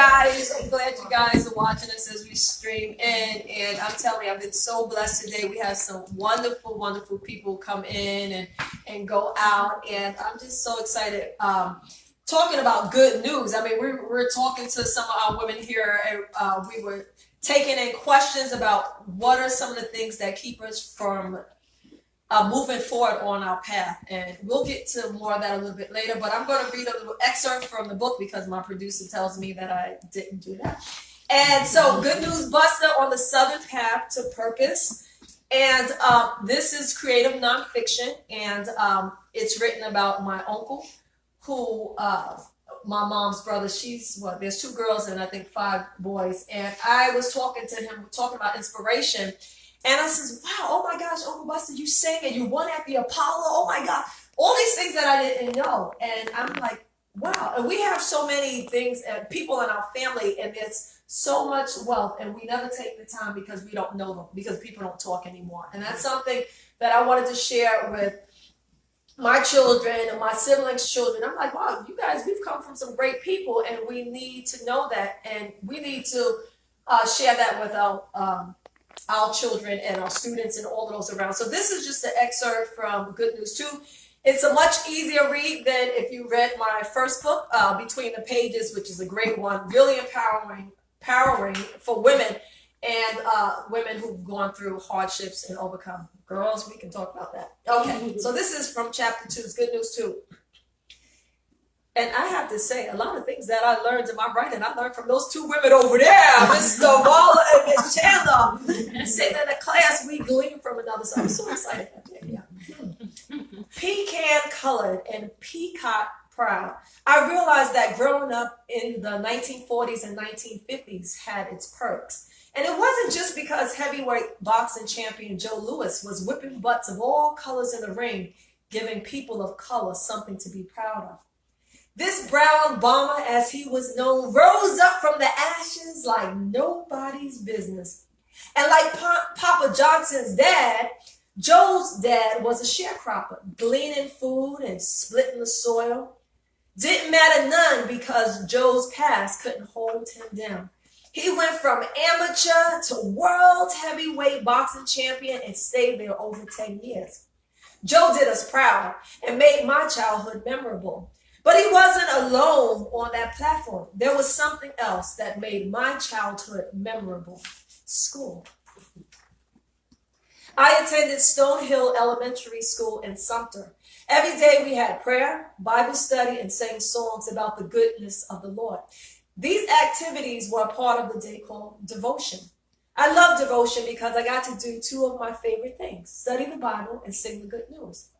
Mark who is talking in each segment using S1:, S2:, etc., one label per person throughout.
S1: guys. I'm glad you guys are watching us as we stream in. And I'm telling you, I've been so blessed today. We have some wonderful, wonderful people come in and go out. And I'm just so excited. Talking about good news. I mean, we're talking to some of our women here, and we were taking in questions about what are some of the things that keep us from moving forward on our path. And we'll get to more of that a little bit later, but I'm going to read a little excerpt from the book because my producer tells me that I didn't do that. And so, Good News Buster on the Southern Path to Purpose. And this is creative nonfiction, and it's written about my uncle, who my mom's brother. There's 2 girls and I think 5 boys. And I was talking to him, talking about inspiration. And I says, wow, oh my gosh, Uncle Buster, you sang and you won at the Apollo. Oh my God. All these things that I didn't know. And I'm like, wow. And we have so many things and people in our family, and there's so much wealth, and we never take the time because we don't know them, because people don't talk anymore. And that's something that I wanted to share with my children and my siblings' children. I'm like, wow, you guys, we've come from some great people, and we need to know that, and we need to share that with our children and our students and all of those around. So this is just an excerpt from Good News 2. It's a much easier read than if you read my first book, Between the Pages, which is a great one, really empowering for women and women who've gone through hardships and overcome. Girls, we can talk about that. Okay, so this is from chapter 2, it's Good News 2. And I have to say, a lot of things that I learned in my writing, I learned from those 2 women over there, Mr. Waller and Miss Chandler. Sitting in a class, we glean from another. So I'm so excited. Yeah. Pecan colored and peacock proud. I realized that growing up in the 1940s and 1950s had its perks. And it wasn't just because heavyweight boxing champion Joe Louis was whipping butts of all colors in the ring, giving people of color something to be proud of. This brown bomber, as he was known, rose up from the ashes like nobody's business. And like Papa Johnson's dad, Joe's dad was a sharecropper, gleaning food and splitting the soil. Didn't matter none because Joe's past couldn't hold him down. He went from amateur to world heavyweight boxing champion and stayed there over 10 years. Joe did us proud and made my childhood memorable. But he wasn't alone on that platform. There was something else that made my childhood memorable: school. I attended Stonehill Elementary School in Sumter. Every day we had prayer, Bible study, and sang songs about the goodness of the Lord. These activities were a part of the day called devotion. I love devotion because I got to do 2 of my favorite things: study the Bible and sing the good news.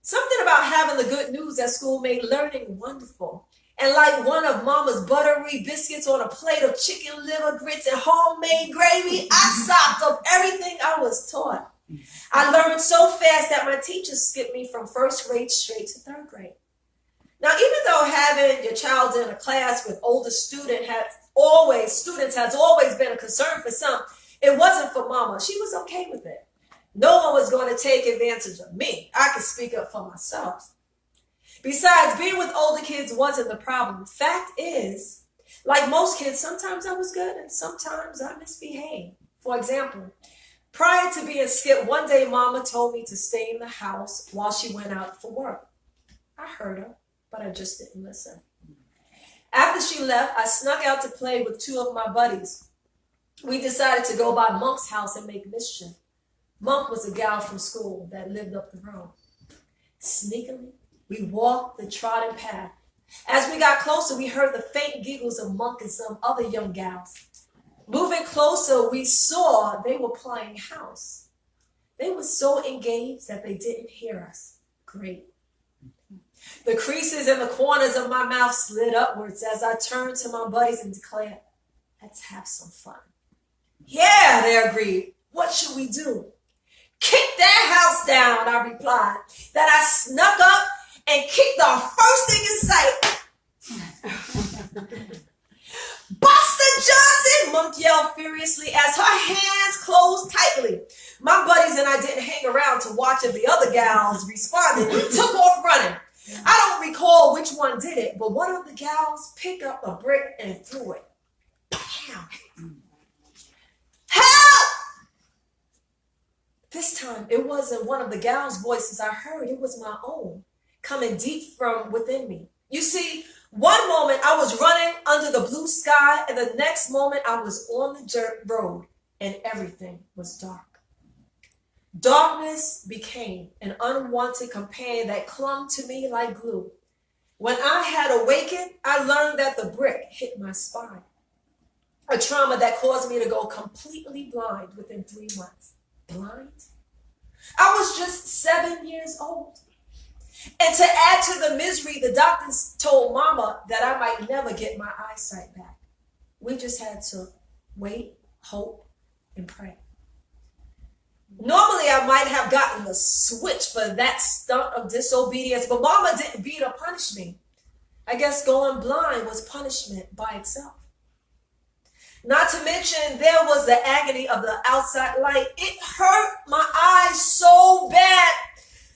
S1: Something about having the good news at school made learning wonderful. And like one of Mama's buttery biscuits on a plate of chicken liver, grits, and homemade gravy, I sopped up everything I was taught. I learned so fast that my teachers skipped me from 1st grade straight to 3rd grade. Now, even though having your child in a class with older students has always been a concern for some, it wasn't for Mama. She was okay with it. No one was going to take advantage of me. I could speak up for myself. Besides, being with older kids wasn't the problem. Fact is, like most kids, sometimes I was good and sometimes I misbehaved. For example, prior to being skipped, one day Mama told me to stay in the house while she went out for work. I heard her, but I just didn't listen. After she left, I snuck out to play with 2 of my buddies. We decided to go by Monk's house and make mischief. Monk was a gal from school that lived up the road. Sneakily, we walked the trodden path. As we got closer, we heard the faint giggles of Monk and some other young gals. Moving closer, we saw they were playing house. They were so engaged that they didn't hear us. Great. The creases in the corners of my mouth slid upwards as I turned to my buddies and declared, "Let's have some fun." "Yeah," they agreed. "What should we do?" "Kick that house down," I replied. Then I snuck up and kicked the first thing in sight. "Buster Johnson!" Monk yelled furiously as her hands closed tightly. My buddies and I didn't hang around to watch if the other gals responded. We took off running. I don't recall which one did it, but one of the gals picked up a brick and threw it. Help! This time, it wasn't one of the gal's voices I heard. It was my own, coming deep from within me. You see, one moment I was running under the blue sky, and the next moment I was on the dirt road, and everything was dark. Darkness became an unwanted companion that clung to me like glue. When I had awakened, I learned that the brick hit my spine, a trauma that caused me to go completely blind within 3 months. Blind? I was just 7 years old. And to add to the misery, the doctors told Mama that I might never get my eyesight back. We just had to wait, hope, and pray. Normally, I might have gotten the switch for that stunt of disobedience, but Mama didn't beat or punish me. I guess going blind was punishment by itself. Not to mention, there was the agony of the outside light. It hurt my eyes so bad.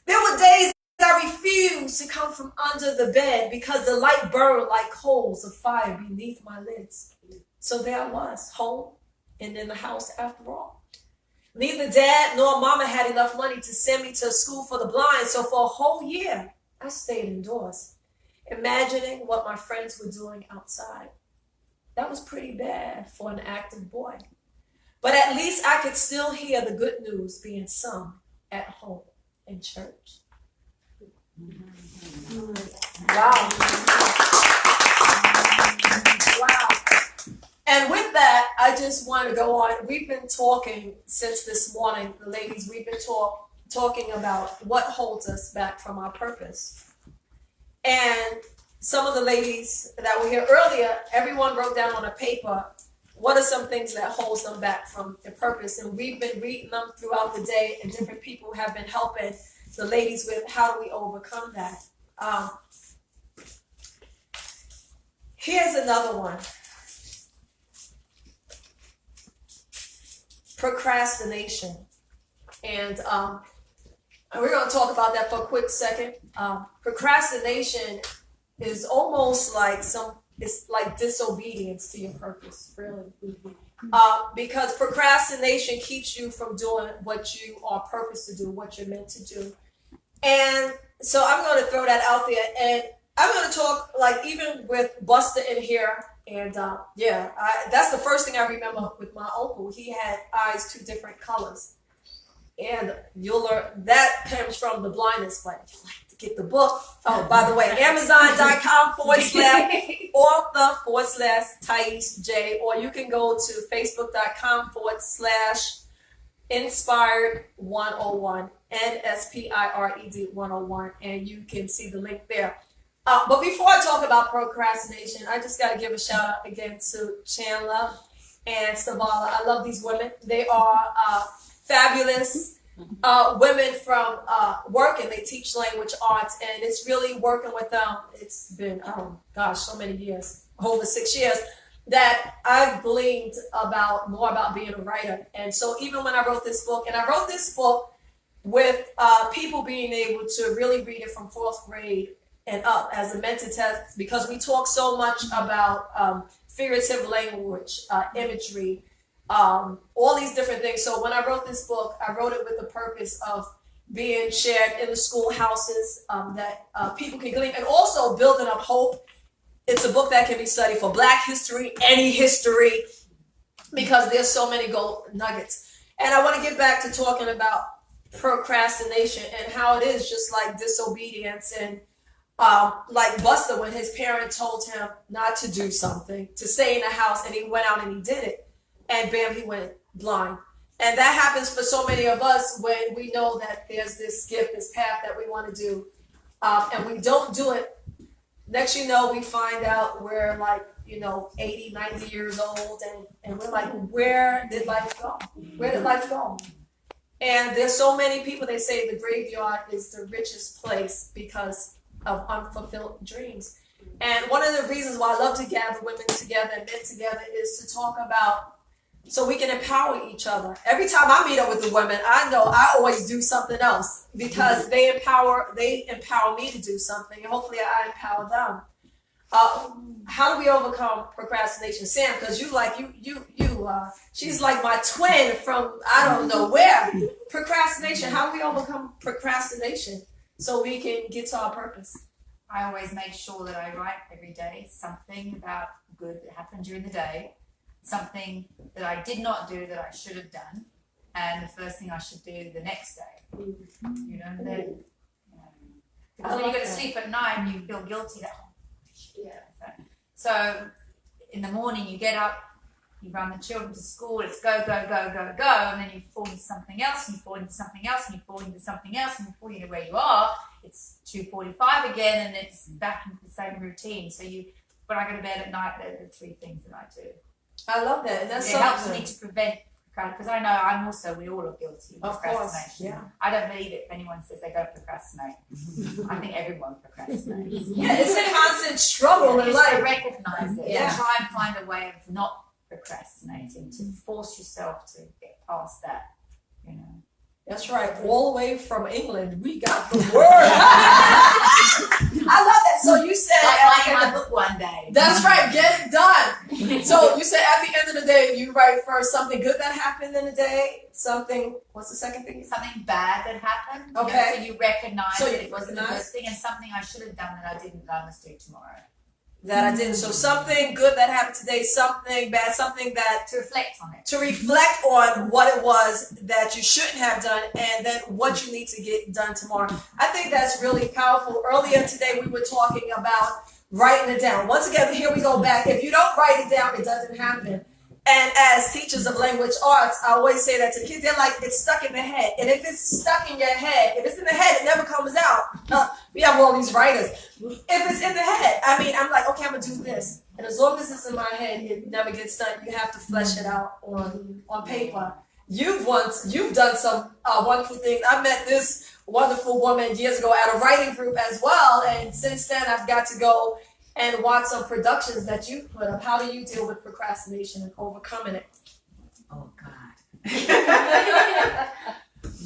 S1: There were days I refused to come from under the bed because the light burned like coals of fire beneath my lids. So there I was, home and in the house after all. Neither Dad nor Mama had enough money to send me to a school for the blind, so for a whole year, I stayed indoors, imagining what my friends were doing outside. That was pretty bad for an active boy. But at least I could still hear the good news being sung at home in church. Wow. Wow. And with that, I just want to go on. We've been talking since this morning, the ladies, we've been talking about what holds us back from our purpose. And some of the ladies that were here earlier, everyone wrote down on a paper, what are some things that holds them back from their purpose? And we've been reading them throughout the day, and different people have been helping the ladies with how do we overcome that. Here's another one. Procrastination. And we're going to talk about that for a quick second. Procrastination is almost like it's like disobedience to your purpose, really. Because procrastination keeps you from doing what you are purposed to do, what you're meant to do. And so I'm going to throw that out there. And I'm going to talk, like, even with Buster in here. And that's the first thing I remember with my uncle. He had eyes 2 different colors. And you'll learn that comes from the blindness, but if you like to get the book, oh, by the way, Amazon.com/author/Thais J, or you can go to Facebook.com/N-Spired 101, N-S-P-I-R-E-D 101, and you can see the link there. But before I talk about procrastination, I just got to give a shout out again to Chandler and Savala. I love these women. They are fabulous women from working. They teach language arts, and it's really working with them. It's been, so many years, over 6 years, that I've gleaned more about being a writer. And so even when I wrote this book, and I wrote this book with people being able to really read it from 4th grade and up as a mental test, because we talk so much about figurative language, imagery, all these different things. So when I wrote this book, I wrote it with the purpose of being shared in the schoolhouses, that people can glean, and also building up hope. It's a book that can be studied for Black history, any history, because there's so many gold nuggets. And I want to get back to talking about procrastination and how it is just like disobedience. And like Buster, when his parent told him not to do something, to stay in the house, and he went out and he did it, and bam, he went blind. And that happens for so many of us when we know that there's this gift, this path that we want to do, and we don't do it. Next you know, we find out we're like, 80, 90 years old, and we're like, where did life go? Where did life go? And there's so many people, they say the graveyard is the richest place because of unfulfilled dreams. And one of the reasons why I love to gather women together and men together is to talk about, so we can empower each other. Every time I meet up with the women, I know I always do something else because they empower me to do something, and hopefully I empower them. How do we overcome procrastination, Sam? Because she's like my twin from I don't know where. Procrastination. How do we overcome procrastination so we can get to our purpose?
S2: I always make sure that I write every day something about good that happened during the day, something that I did not do that I should have done, and the first thing I should do the next day. You know, then, because when you go to sleep at night, you feel guilty that, So in the morning, you get up, you run the children to school, it's go, go, go, go, go, and then you fall into something else, and you fall into something else, and you fall into something else, and before you know where you are, it's 2:45 again, and it's back into the same routine. So when I go to bed at night, there are 3 things that I do.
S1: I love that. And
S2: it helps me to prevent, because I know we all are guilty of procrastination.
S1: Yeah.
S2: I don't believe it if anyone says they don't procrastinate. I think everyone procrastinates.
S1: Yeah, it's a constant struggle in life.
S2: To recognize it.
S1: Yeah.
S2: And try and find a way of not procrastinating, to force yourself to get past that, you know.
S1: That's right. All the way from England, we got the word. I love that. So you said
S2: writing my book one day.
S1: That's right. Get it done. So you said at the end of the day, you write first something good that happened in the day. Something. What's the second thing?
S2: Something bad that happened.
S1: Okay.
S2: So you recognize that it wasn't the first thing, and something I should have done that I didn't, that I must do tomorrow.
S1: That I didn't. So something good that happened today, something bad, something that
S2: to reflect on it.
S1: To reflect on what it was that you shouldn't have done, and then what you need to get done tomorrow. I think that's really powerful. Earlier today, we were talking about writing it down. Once again, here we go back. If you don't write it down, it doesn't happen. And as teachers of language arts, I always say that to kids. They're like, it's stuck in the head. And if it's stuck in your head, if it's in the head, it never comes out. We have all these writers. If it's in the head, I'm like, okay, I'm going to do this. And as long as it's in my head, it never gets done. You have to flesh it out on paper. You've done some wonderful things. I met this wonderful woman years ago at a writing group as well. And since then, I've got to go and watch some productions that you put up. How do you deal with procrastination and overcoming it?
S3: Oh, God.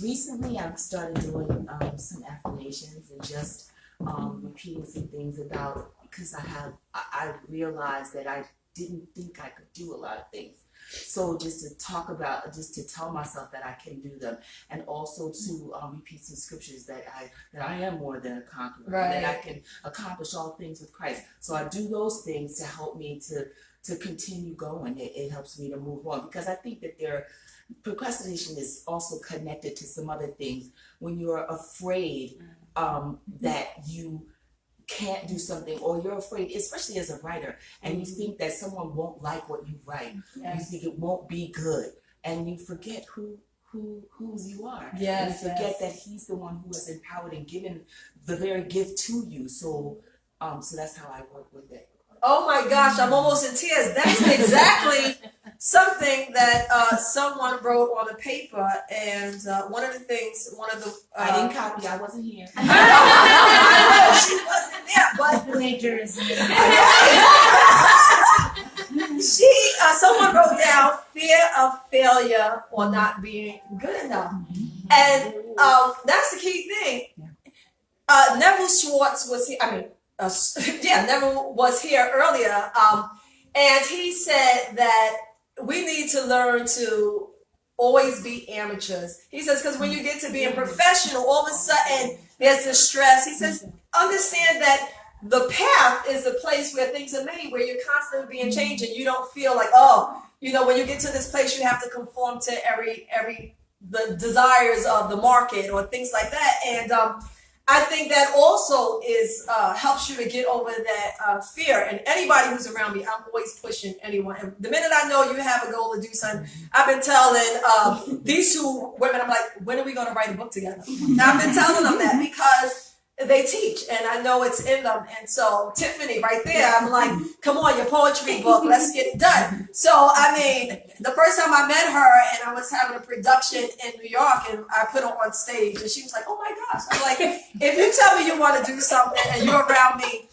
S3: Recently, I've started doing some affirmations and just repeating some things about, because I realized that I didn't think I could do a lot of things. So just to tell myself that I can do them, and also to repeat some scriptures that I am more than a conqueror,
S1: right.
S3: that I can accomplish all things with Christ. So I do those things to help me to continue going. It helps me to move on, because I think that procrastination is also connected to some other things. When you're afraid that you can't do something, or you're afraid, especially as a writer, and you think that someone won't like what you write. Yes. You think it won't be good, and you forget who you are.
S1: Yes,
S3: and you forget that He's the one who has empowered and given the very gift to you. So that's how I work with it.
S1: Oh my gosh, I'm almost in tears. That's exactly something that someone wrote on a paper, and one of the
S3: I didn't copy. I wasn't here.
S1: I know she wasn't there, but
S2: plagiarism.
S1: Someone wrote down fear of failure or not being good enough, and that's the key thing. Neville Schwartz was here. Neville was here earlier, and he said that we need to learn to always be amateurs. He says, because when you get to being professional, all of a sudden there's this stress. He says, understand that the path is the place where things are made, where you're constantly being changed, and you don't feel like, when you get to this place, you have to conform to the desires of the market or things like that. And I think that also helps you to get over that fear. And anybody who's around me, I'm always pushing anyone. And the minute I know you have a goal to do something, I've been telling these 2 women, I'm like, when are we going to write a book together? And I've been telling them that because they teach, and I know it's in them. And so Tiffany right there, I'm like, come on, your poetry book, let's get it done. So, the first time I met her, and I was having a production in New York, and I put her on stage, and she was like, oh my gosh. I'm like, if you tell me you want to do something and you're around me,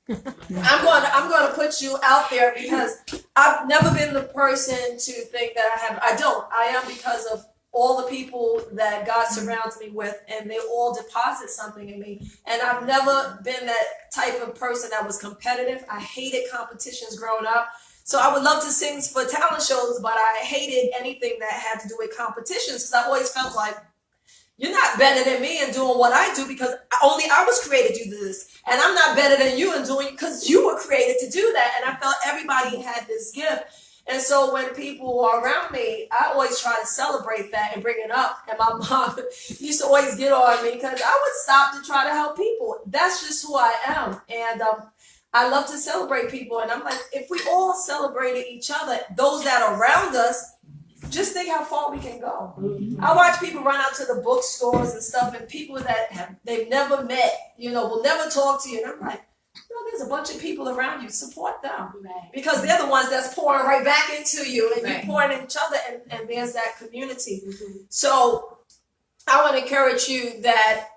S1: I'm going to put you out there, because I've never been the person to think that I am, because of all the people that God surrounds me with, and they all deposit something in me. And I've never been that type of person that was competitive. I hated competitions growing up. So I would love to sing for talent shows, but I hated anything that had to do with competitions because I always felt like, you're not better than me in doing what I do because only I was created to do this. And I'm not better than you in doing it because you were created to do that. And I felt everybody had this gift. And so when people are around me, I always try to celebrate that and bring it up. And my mom used to always get on me because I would stop to try to help people. That's just who I am. And I love to celebrate people. And I'm like, if we all celebrated each other, those that are around us, just think how far we can go. I watch people run out to the bookstores and stuff, and people that they've never met, will never talk to you. And I'm like, there's a bunch of people around you. Support them.
S2: Right.
S1: Because they're the ones that's pouring right back into you, and you're pouring in each other, and there's that community. So I want to encourage you that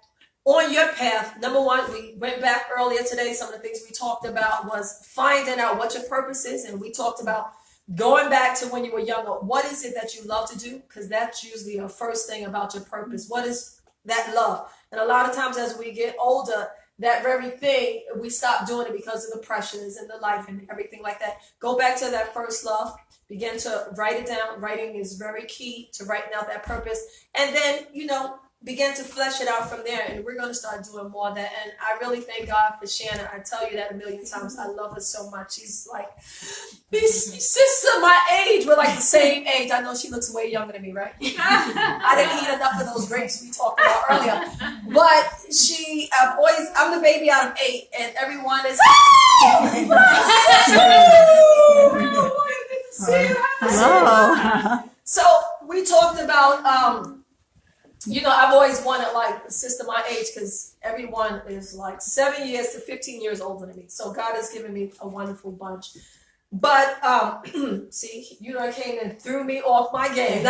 S1: on your path, number one, we went back earlier today. Some of the things we talked about was finding out what your purpose is, and we talked about going back to when you were younger. What is it that you love to do? Because that's usually the first thing about your purpose. What is that love? And a lot of times as we get older, that very thing, we stop doing it because of the pressures and the life and everything like that. Go back to that first love. Begin to write it down. Writing is very key to writing out that purpose. And then, begin to flesh it out from there. And we're going to start doing more of that. And I really thank God for Shannon. I tell you that a million times. I love her so much. She's like, sister my age. We're like the same age. I know she looks way younger than me, right? I didn't eat enough of those grapes we talked about earlier. But I'm the baby out of 8. And everyone is,
S4: Hello.
S1: So we talked about, I've always wanted like a sister my age because everyone is like 7 years to 15 years older than me. So God has given me a wonderful bunch. But see, I came and threw me off my game.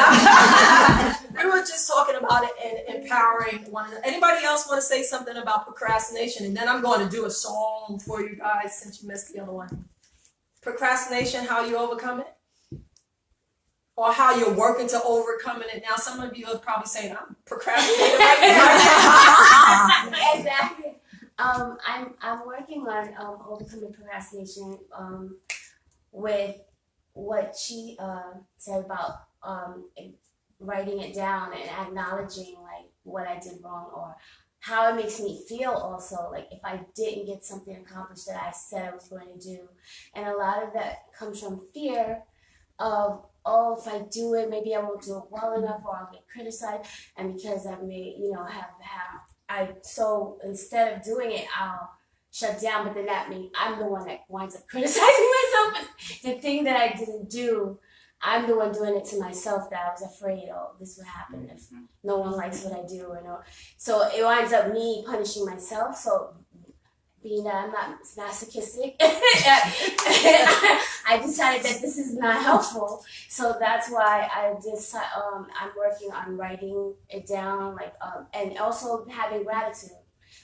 S1: We were just talking about it and empowering one another. Anybody else want to say something about procrastination? And then I'm going to do a song for you guys since you missed the other one. Procrastination, how you overcome it? Or how you're working to overcoming it. Now, some of you are probably saying, I'm procrastinating right now.
S5: Exactly. I'm working on overcoming procrastination with what she said about writing it down and acknowledging like what I did wrong or how it makes me feel also, like if I didn't get something accomplished that I said I was going to do. And a lot of that comes from fear of, if I do it, maybe I won't do it well enough or I'll get criticized. And because I may, so instead of doing it, I'll shut down, but then that means I'm the one that winds up criticizing myself. And the thing that I didn't do, I'm the one doing it to myself that I was afraid, this would happen if no one likes what I do. So it winds up me punishing myself. So being that I'm not masochistic, I decided that this is not helpful. So that's why I'm working on writing it down, and also having gratitude,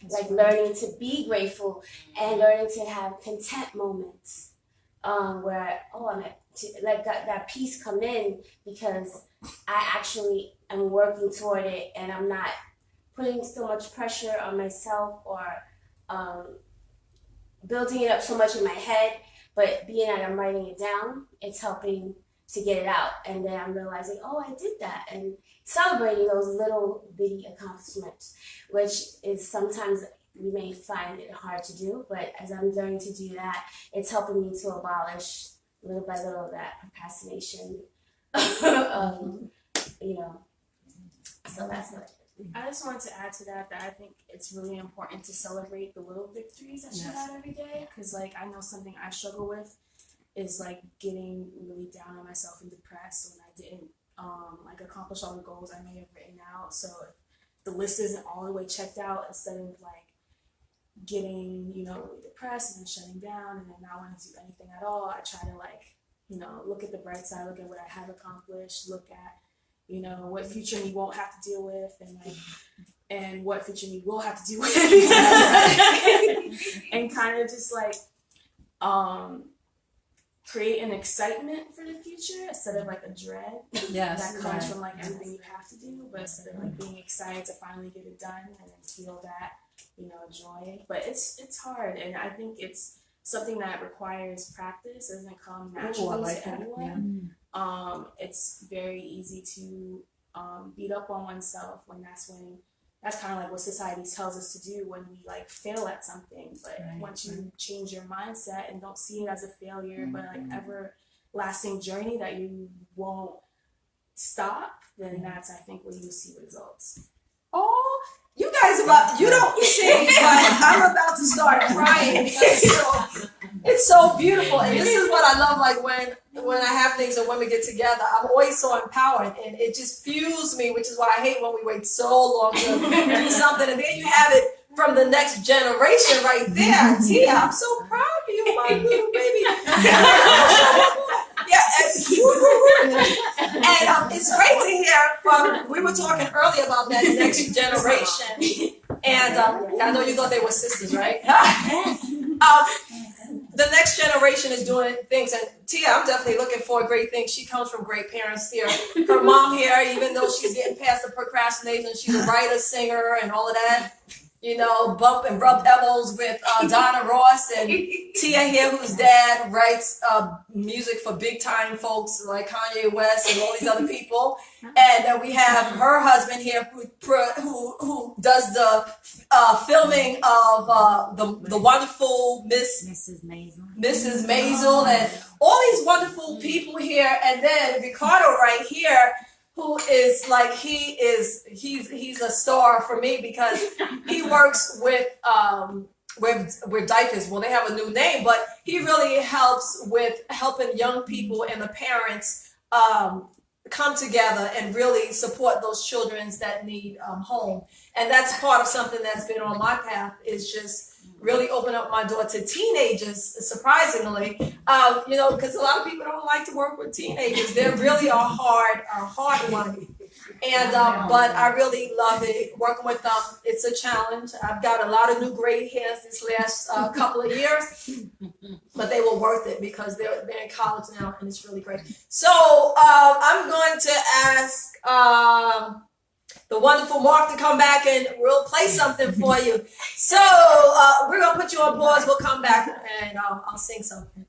S5: like learning to be grateful and learning to have content moments, where let that peace come in because I actually am working toward it and I'm not putting so much pressure on myself or building it up so much in my head, but being that I'm writing it down, it's helping to get it out. And then I'm realizing, I did that. And celebrating those little bitty accomplishments, which is sometimes we may find it hard to do, but as I'm learning to do that, it's helping me to abolish little by little that procrastination. So that's what
S6: I just wanted to add to that I think it's really important to celebrate the little victories that you have every day. Because, I know something I struggle with is, getting really down on myself and depressed when I didn't, accomplish all the goals I may have written out. So if the list isn't all the way checked out, instead of, getting, really depressed and then shutting down and then not wanting to do anything at all, I try to, look at the bright side, look at what I have accomplished, look at what future me won't have to deal with, and what future me will have to deal with, and kind of just create an excitement for the future instead of like a dread that comes from like everything you have to do, but instead of like being excited to finally get it done and then feel that, you know, joy. But it's hard, and I think it's something that requires practice. It doesn't come naturally to anyone. It's very easy to beat up on oneself that's kind of like what society tells us to do when we like fail at something. But once you change your mindset and don't see it as a failure, but like everlasting journey that you won't stop, then that's, I think, where you see results.
S1: Oh, you guys you don't see, but I'm about to start crying because it's so beautiful. And this is what I love, like when I have things and women get together, I'm always so empowered, and it just fuels me, which is why I hate when we wait so long to do something, and then you have it from the next generation right there. Tia, I'm so proud of you, my little baby. And it's great to hear we were talking earlier about that next generation. And I know you thought they were sisters, right? The next generation is doing things, and Tia, I'm definitely looking for great things. She comes from great parents here. Her mom here, even though she's getting past the procrastination, she's a writer, singer, and all of that. You know, bump and rub elbows with Donna Ross, and Tia here, whose dad writes music for big time folks like Kanye West and all these other people. And then we have her husband here who does the filming of the wonderful Mrs. Maisel and all these wonderful people here. And then Ricardo right here, who is like, he's a star for me because he works with Diapers. Well, they have a new name, but he really helps with helping young people and the parents come together and really support those children that need home. And that's part of something that's been on my path, is just really open up my door to teenagers, surprisingly, you know, because a lot of people don't like to work with teenagers. They're really a hard one. And, but I really love it, working with them. It's a challenge. I've got a lot of new gray hairs this last couple of years, but they were worth it because they're in college now, and it's really great. So I'm going to ask the wonderful Mark to come back, and we'll play something for you. So we're going to put you on pause. We'll come back, and I'll sing something.